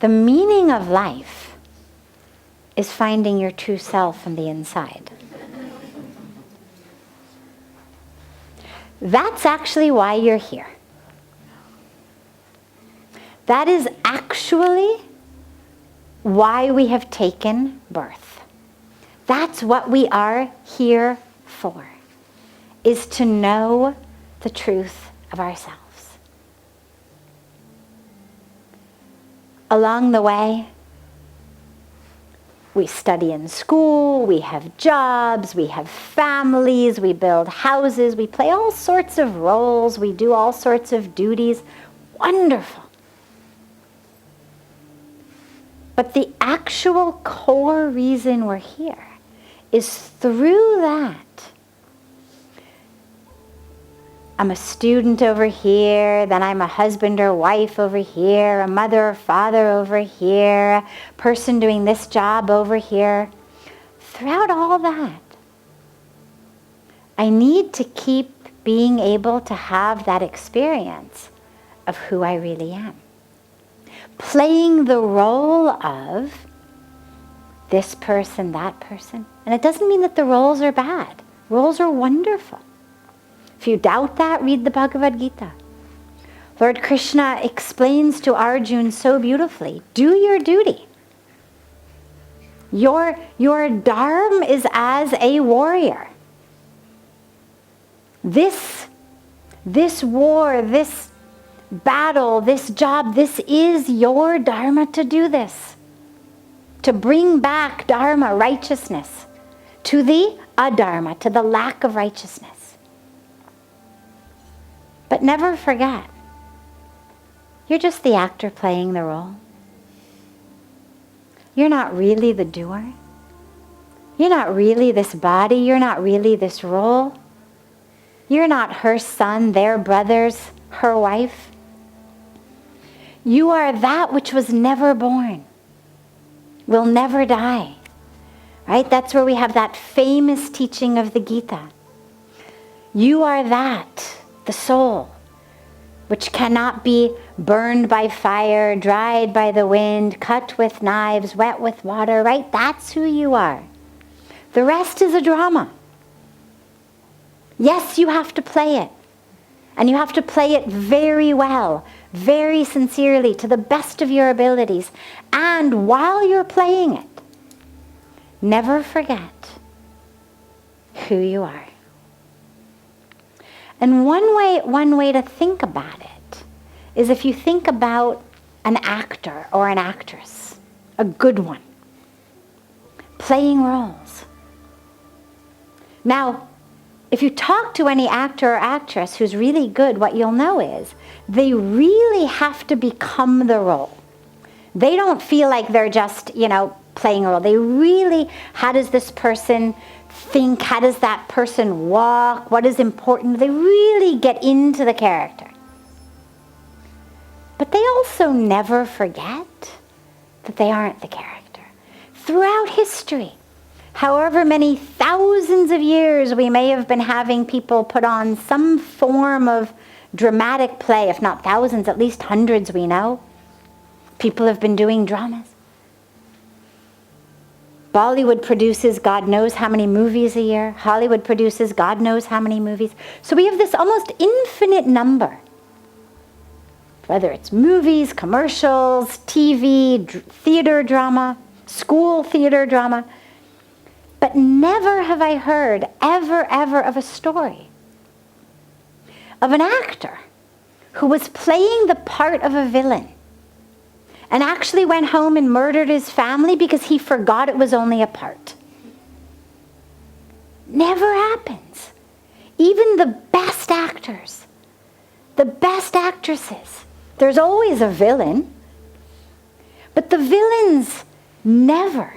The meaning of life is finding your true self from the inside. That's actually why you're here. That is actually why we have taken birth. That's what we are here for, is to know the truth of ourselves. Along the way, we study in school, we have jobs, we have families, we build houses, we play all sorts of roles, we do all sorts of duties. Wonderful. But the actual core reason we're here is through that. I'm a student over here, then I'm a husband or wife over here, a mother or father over here, a person doing this job over here. Throughout all that, I need to keep being able to have that experience of who I really am. Playing the role of this person, that person. And it doesn't mean that the roles are bad. Roles are wonderful. If you doubt that, read the Bhagavad Gita. Lord Krishna explains to Arjuna so beautifully, do your duty. Your dharma is as a warrior. This war, this battle, this job, this is your dharma to do this. To bring back dharma, righteousness, to the adharma, to the lack of righteousness. But never forget, you're just the actor playing the role. You're not really the doer. You're not really this body. You're not really this role. You're not her son, their brothers, her wife. You are that which was never born, will never die. Right? That's where we have that famous teaching of the Gita. You are that, the soul, which cannot be burned by fire, dried by the wind, cut with knives, wet with water, right? That's who you are. The rest is a drama. Yes, you have to play it. And you have to play it very well, very sincerely, to the best of your abilities. And while you're playing it, never forget who you are. And one way to think about it is if you think about an actor or an actress, a good one, playing roles. Now, if you talk to any actor or actress who's really good, what you'll know is they really have to become the role. They don't feel like they're just, playing a role. They really, how does this person think? How does that person walk? What is important? They really get into the character. But they also never forget that they aren't the character. Throughout history, however many thousands of years we may have been having people put on some form of dramatic play, if not thousands, at least hundreds we know. People have been doing dramas. Bollywood produces God knows how many movies a year. Hollywood produces God knows how many movies. So we have this almost infinite number. Whether it's movies, commercials, TV, theater drama, school theater drama. But never have I heard, ever of a story of an actor who was playing the part of a villain and actually went home and murdered his family because he forgot it was only a part. Never happens. Even the best actors, the best actresses, there's always a villain, but the villains never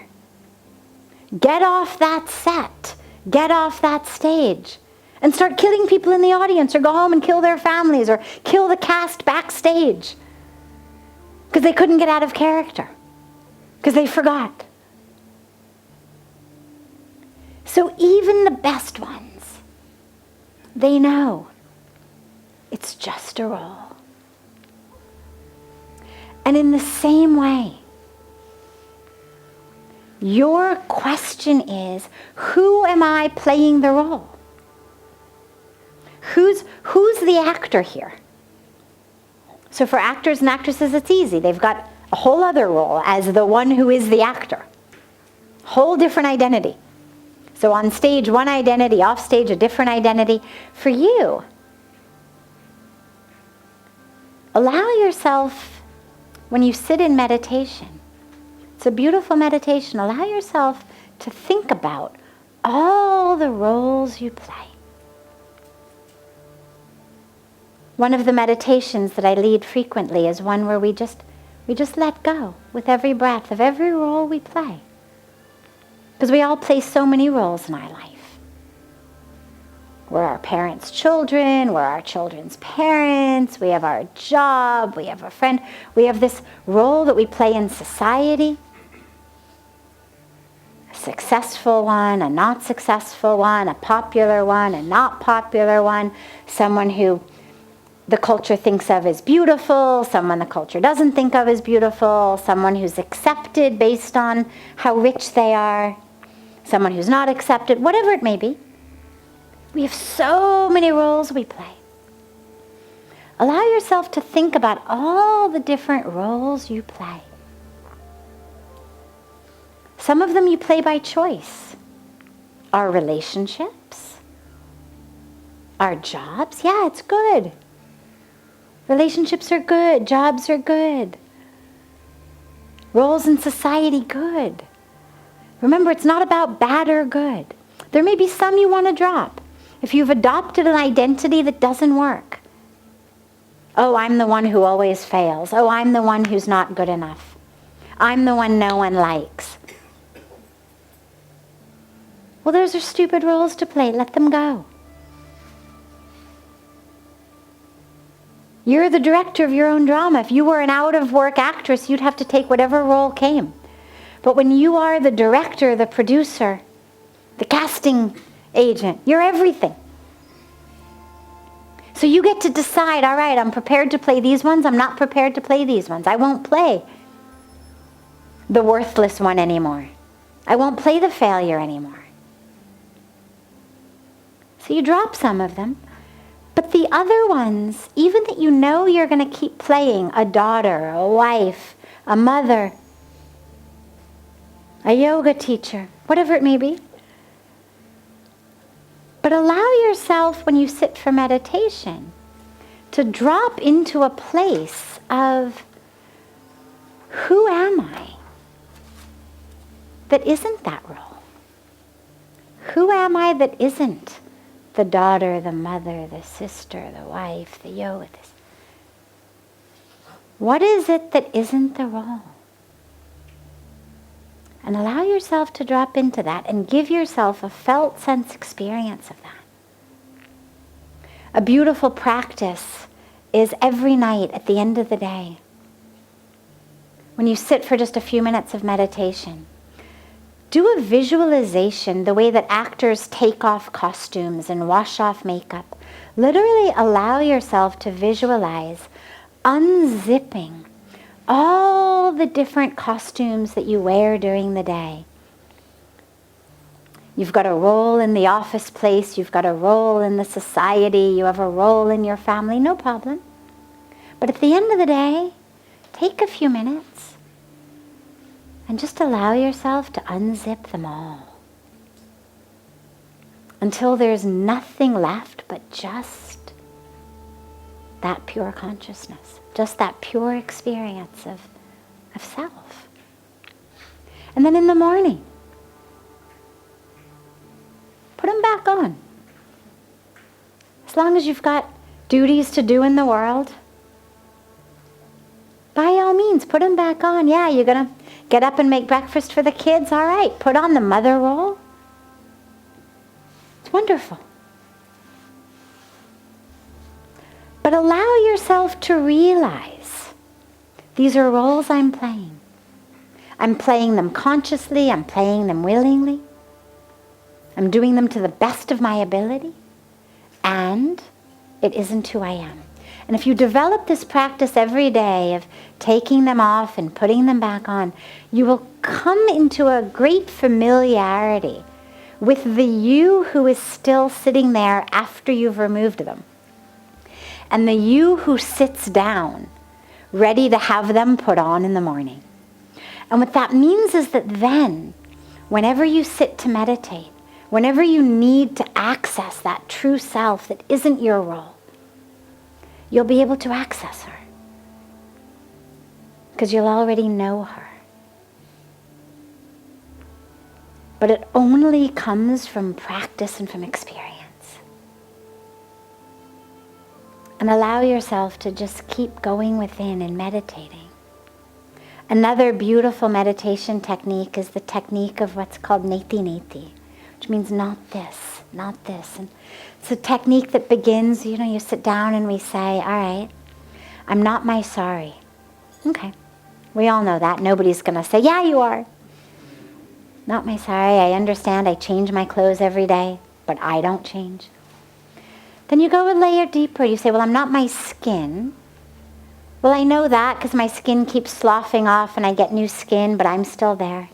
get off that set, get off that stage, and start killing people in the audience, or go home and kill their families, or kill the cast backstage. Because they couldn't get out of character. Because they forgot. So even the best ones, they know it's just a role. And in the same way, your question is, who am I playing the role? Who's the actor here? So for actors and actresses, it's easy. They've got a whole other role as the one who is the actor. Whole different identity. So on stage, one identity, off stage, a different identity. For you, allow yourself, when you sit in meditation, it's a beautiful meditation, allow yourself to think about all the roles you play. One of the meditations that I lead frequently is one where we just let go with every breath of every role we play. Because we all play so many roles in our life. We're our parents' children, we're our children's parents, we have our job, we have a friend, we have this role that we play in society. A successful one, a not successful one, a popular one, a not popular one, someone who the culture thinks of as beautiful, someone the culture doesn't think of as beautiful, someone who's accepted based on how rich they are, someone who's not accepted, whatever it may be. We have so many roles we play. Allow yourself to think about all the different roles you play. Some of them you play by choice. Our relationships, our jobs, yeah, it's good. Relationships are good, jobs are good. Roles in society, good. Remember, it's not about bad or good. There may be some you want to drop. If you've adopted an identity that doesn't work. Oh, I'm the one who always fails. Oh, I'm the one who's not good enough. I'm the one no one likes. Well, those are stupid roles to play. Let them go. You're the director of your own drama. If you were an out-of-work actress, you'd have to take whatever role came. But when you are the director, the producer, the casting agent, you're everything. So you get to decide, all right, I'm prepared to play these ones, I'm not prepared to play these ones. I won't play the worthless one anymore. I won't play the failure anymore. So you drop some of them. But the other ones, even that you know you're going to keep playing, a daughter, a wife, a mother, a yoga teacher, whatever it may be. But allow yourself, when you sit for meditation, to drop into a place of, who am I that isn't that role? Who am I that isn't the daughter, the mother, the sister, the wife, the yoga? What is it that isn't the role? And allow yourself to drop into that and give yourself a felt sense experience of that. A beautiful practice is every night at the end of the day, when you sit for just a few minutes of meditation, do a visualization the way that actors take off costumes and wash off makeup. Literally allow yourself to visualize unzipping all the different costumes that you wear during the day. You've got a role in the office place, you've got a role in the society, you have a role in your family, no problem. But at the end of the day, take a few minutes and just allow yourself to unzip them all until there's nothing left but just that pure consciousness. Just that pure experience of self. And then in the morning, put them back on. As long as you've got duties to do in the world, by all means, put them back on. Yeah, you're going to get up and make breakfast for the kids? All right, put on the mother role. It's wonderful. But allow yourself to realize these are roles I'm playing. I'm playing them consciously. I'm playing them willingly. I'm doing them to the best of my ability. And it isn't who I am. And if you develop this practice every day of taking them off and putting them back on, you will come into a great familiarity with the you who is still sitting there after you've removed them. And the you who sits down, ready to have them put on in the morning. And what that means is that then, whenever you sit to meditate, whenever you need to access that true self that isn't your role, you'll be able to access her. Because you'll already know her. But it only comes from practice and from experience. And allow yourself to just keep going within and meditating. Another beautiful meditation technique is the technique of what's called neti neti, which means not this, not this. And it's a technique that begins, you sit down and we say, all right, I'm not my sorry. Okay, we all know that. Nobody's going to say, yeah, you are. Not my sorry. I understand I change my clothes every day, but I don't change. Then you go a layer deeper. You say, well, I'm not my skin. Well, I know that because my skin keeps sloughing off and I get new skin, but I'm still there.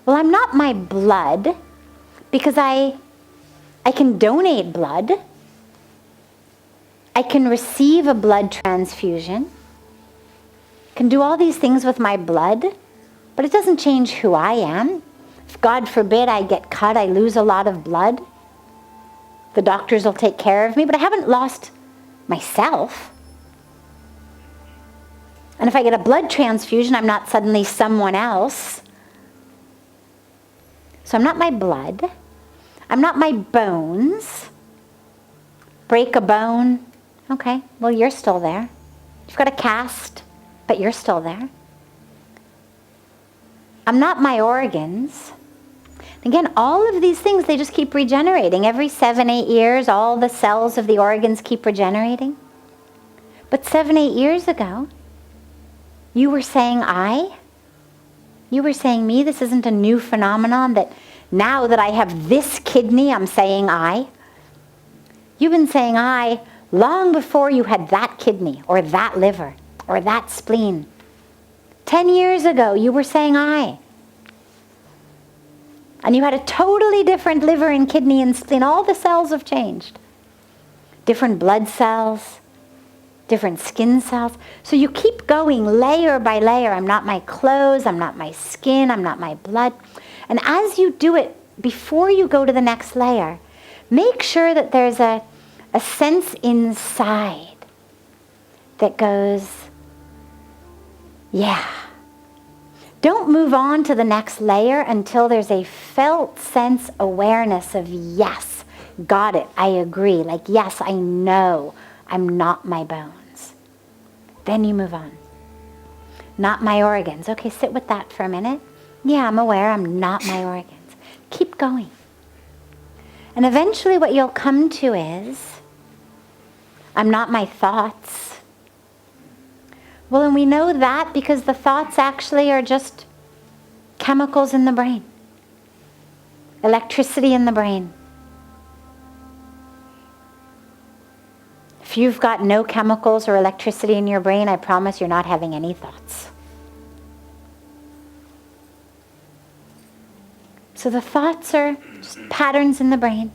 Well, I'm not my blood because I can donate blood. I can receive a blood transfusion. Can do all these things with my blood, but it doesn't change who I am. If God forbid I get cut, I lose a lot of blood. The doctors will take care of me, but I haven't lost myself. And if I get a blood transfusion, I'm not suddenly someone else. So I'm not my blood. I'm not my bones. Break a bone. Okay, well, you're still there. You've got a cast, but you're still there. I'm not my organs. Again, all of these things, they just keep regenerating. Every 7-8 years, all the cells of the organs keep regenerating. But 7-8 years ago, you were saying I. You were saying me. This isn't a new phenomenon that now that I have this kidney, I'm saying I. You've been saying I long before you had that kidney or that liver or that spleen. 10 years ago, you were saying I. And you had a totally different liver and kidney and spleen. All the cells have changed. Different blood cells, different skin cells. So you keep going layer by layer. I'm not my clothes, I'm not my skin, I'm not my blood. And as you do it, before you go to the next layer, make sure that there's a sense inside that goes, yeah. Don't move on to the next layer until there's a felt sense awareness of yes, got it, I agree. Like, yes, I know I'm not my bones. Then you move on. Not my organs. Okay, sit with that for a minute. Yeah, I'm aware I'm not my organs. Keep going. And eventually what you'll come to is, I'm not my thoughts. Well, and we know that because the thoughts actually are just chemicals in the brain. Electricity in the brain. If you've got no chemicals or electricity in your brain, I promise you're not having any thoughts. So the thoughts are just patterns in the brain.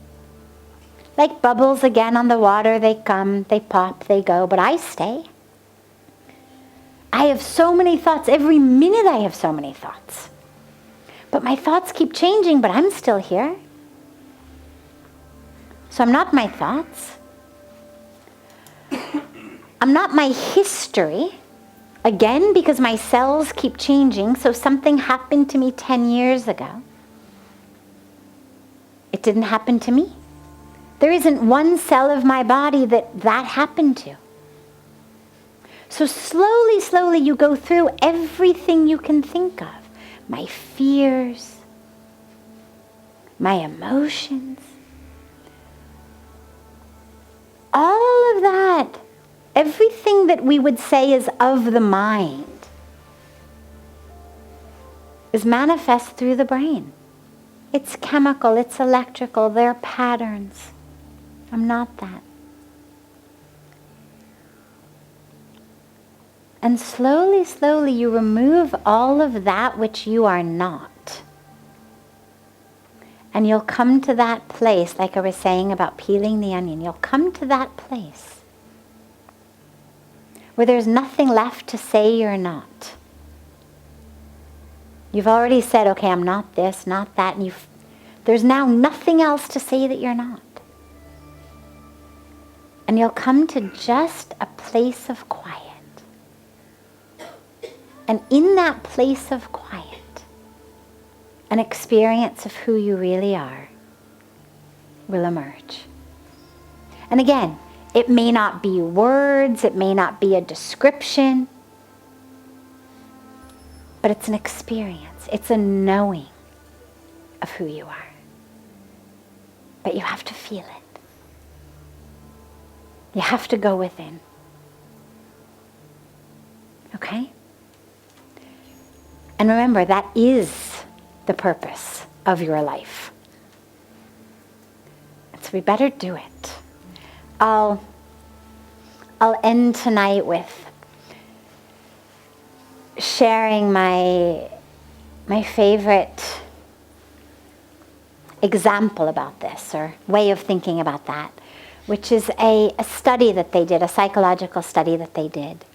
Like bubbles again on the water, they come, they pop, they go, but I stay. I have so many thoughts. Every minute I have so many thoughts. But my thoughts keep changing, but I'm still here. So I'm not my thoughts. I'm not my history. Again, because my cells keep changing, so something happened to me 10 years ago. It didn't happen to me. There isn't one cell of my body that happened to. So slowly, slowly you go through everything you can think of. My fears, my emotions, all of that, everything that we would say is of the mind is manifest through the brain. It's chemical, it's electrical, they're patterns. I'm not that. And slowly, slowly you remove all of that which you are not. And you'll come to that place, like I was saying about peeling the onion, you'll come to that place where there's nothing left to say you're not. You've already said, okay, I'm not this, not that, and there's now nothing else to say that you're not. And you'll come to just a place of quiet. And in that place of quiet, an experience of who you really are will emerge. And again, it may not be words, it may not be a description, but it's an experience. It's a knowing of who you are. But you have to feel it. You have to go within. Okay? And remember, that is the purpose of your life. So we better do it. I'll end tonight with sharing my favorite example about this, or way of thinking about that, which is a study that they did, a psychological study that they did,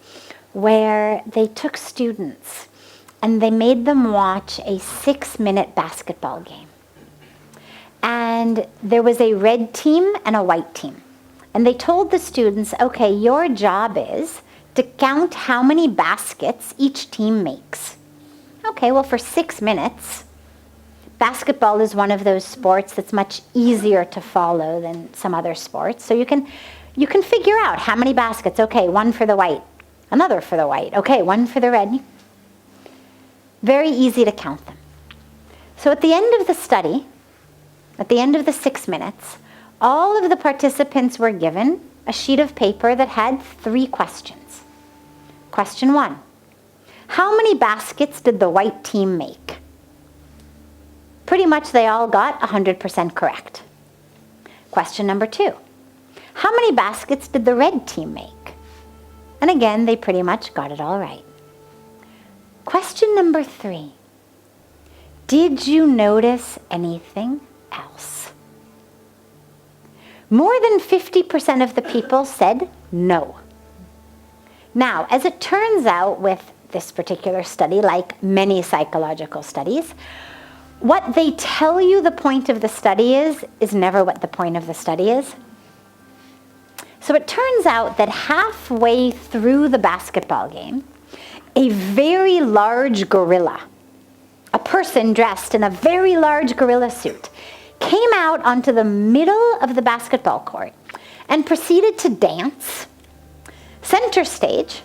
where they took students and they made them watch a 6-minute basketball game. And there was a red team and a white team. And they told the students, okay, your job is to count how many baskets each team makes. Okay, well, for 6 minutes, basketball is one of those sports that's much easier to follow than some other sports. So you can figure out how many baskets. Okay, one for the white, another for the white. Okay, one for the red. Very easy to count them. So at the end of the study, at the end of the 6 minutes, all of the participants were given a sheet of paper that had 3 questions. Question 1, how many baskets did the white team make? Pretty much they all got 100% correct. Question number 2, how many baskets did the red team make? And again, they pretty much got it all right. Question number 3, did you notice anything else? More than 50% of the people said no. Now, as it turns out with this particular study, like many psychological studies, what they tell you the point of the study is never what the point of the study is. So it turns out that halfway through the basketball game, a very large gorilla, a person dressed in a very large gorilla suit, came out onto the middle of the basketball court and proceeded to dance center stage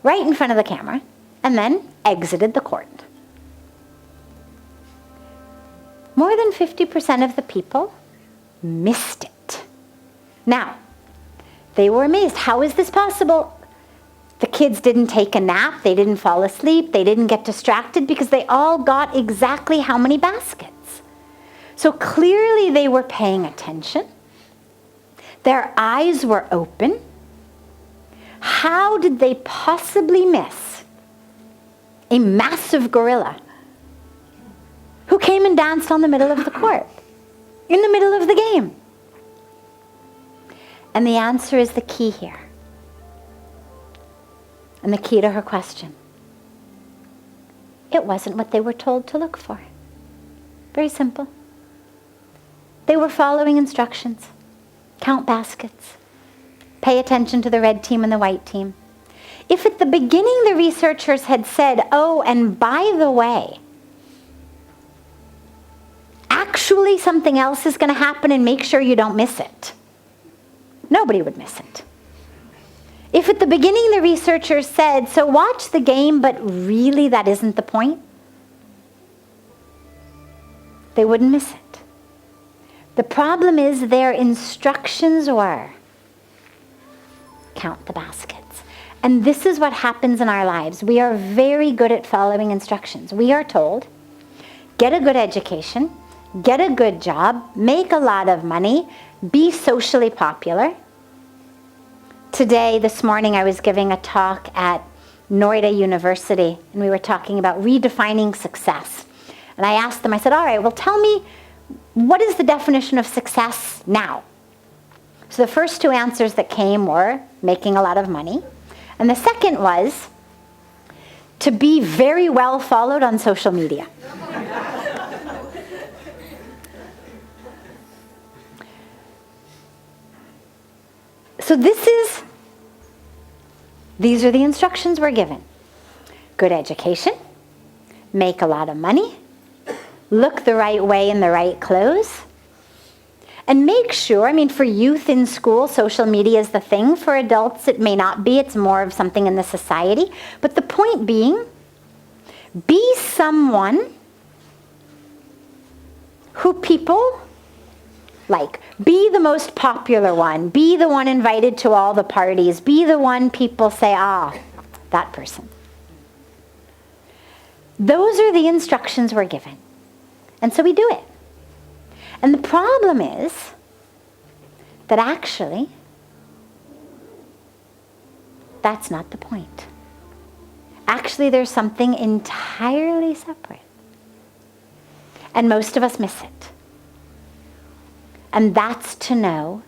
right in front of the camera and then exited the court. More than 50% of the people missed it. Now, they were amazed. How is this possible? The kids didn't take a nap, they didn't fall asleep, they didn't get distracted because they all got exactly how many baskets. So clearly they were paying attention. Their eyes were open. How did they possibly miss a massive gorilla who came and danced on the middle of the court, in the middle of the game? And the answer is the key here. And the key to her question. It wasn't what they were told to look for. Very simple. They were following instructions. Count baskets. Pay attention to the red team and the white team. If at the beginning the researchers had said, oh, and by the way, actually something else is going to happen and make sure you don't miss it, nobody would miss it. If at the beginning the researchers said, so watch the game, but really that isn't the point, they wouldn't miss it. The problem is their instructions were, count the baskets. And this is what happens in our lives. We are very good at following instructions. We are told, get a good education, get a good job, make a lot of money, be socially popular. Today, this morning, I was giving a talk at Noida University, and we were talking about redefining success. And I asked them, I said, all right, well, tell me, what is the definition of success now? So the first two answers that came were making a lot of money. And the second was to be very well followed on social media. So these are the instructions we're given. Good education, make a lot of money, look the right way in the right clothes, and make sure, for youth in school, social media is the thing. For adults, it may not be. It's more of something in the society. But the point being, be someone who people like. Be the most popular one. Be the one invited to all the parties. Be the one people say, that person. Those are the instructions we're given. And so we do it. And the problem is that actually, that's not the point. Actually, there's something entirely separate. And most of us miss it. And that's to know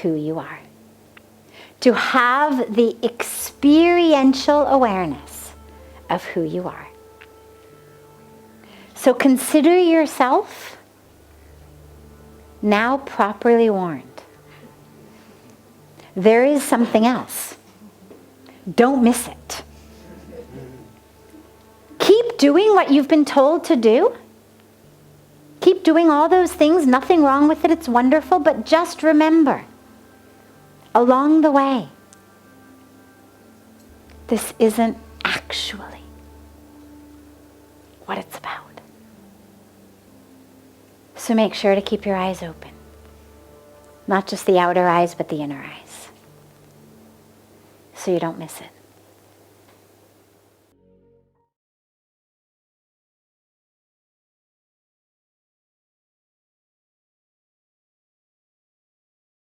who you are. To have the experiential awareness of who you are. So consider yourself now properly warned. There is something else. Don't miss it. Keep doing what you've been told to do. Keep doing all those things. Nothing wrong with it. It's wonderful. But just remember, along the way, this isn't actually what it's about. So make sure to keep your eyes open. Not just the outer eyes, but the inner eyes. So you don't miss it.